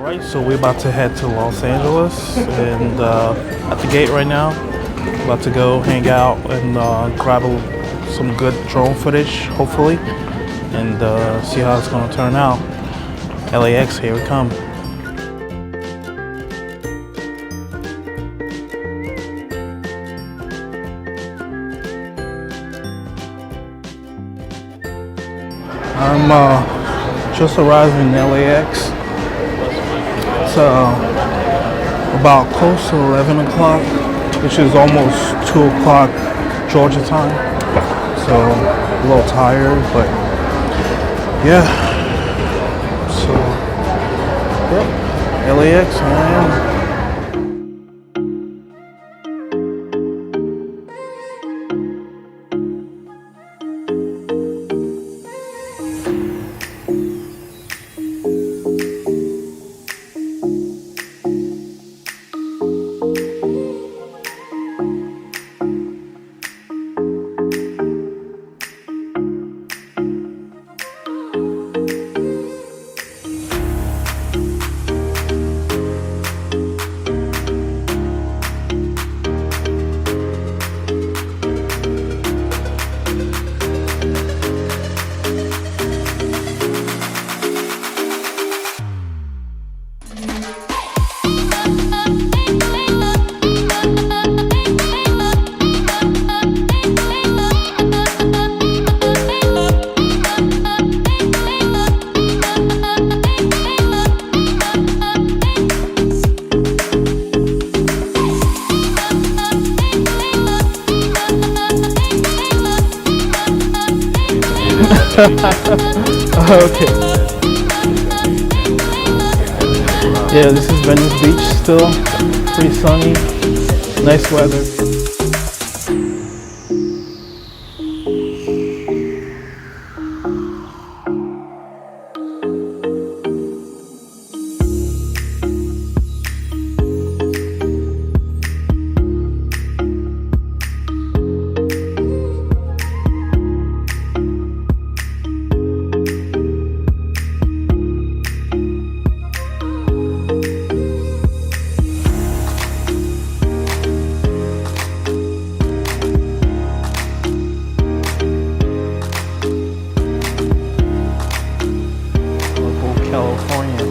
Alright, so we're about to head to Los Angeles and at the gate right now. About to go hang out and grab some good drone footage, hopefully, and see how it's going to turn out. LAX, here we come. I'm just arrived in LAX. It's about close to 11 o'clock, which is almost 2 o'clock Georgia time. So a little tired, but yeah. So yep, LAX, I am. Okay. Yeah, this is Venice Beach still. Pretty sunny. Nice weather. California.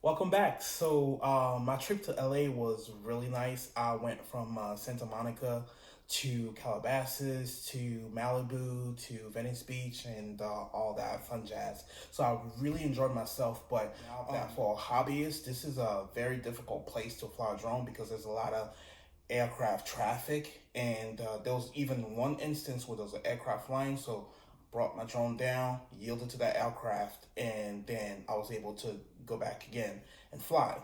Welcome back. So my trip to LA was really nice. I went from Santa Monica to Calabasas, to Malibu, to Venice Beach, and all that fun jazz. So I really enjoyed myself, but for a hobbyist, this is a very difficult place to fly a drone because there's a lot of aircraft traffic, and there was even one instance where there was an aircraft flying, so brought my drone down, yielded to that aircraft, and then I was able to go back again and fly.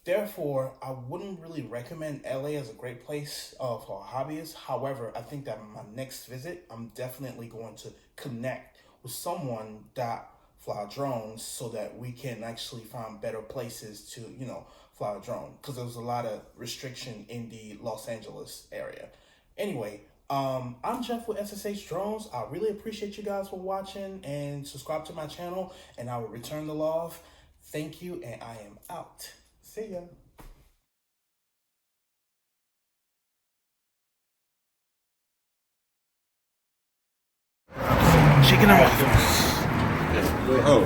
Therefore, I wouldn't really recommend LA as a great place for hobbyists. However, I think that my next visit, I'm definitely going to connect with someone that fly drones so that we can actually find better places to, fly a drone. Because there was a lot of restriction in the Los Angeles area. Anyway, I'm Jeff with sshdrones. I really appreciate you guys for watching and subscribe to my channel, and I will return the love. Thank you, and I am out. See ya. Chicken and waffles. Oh.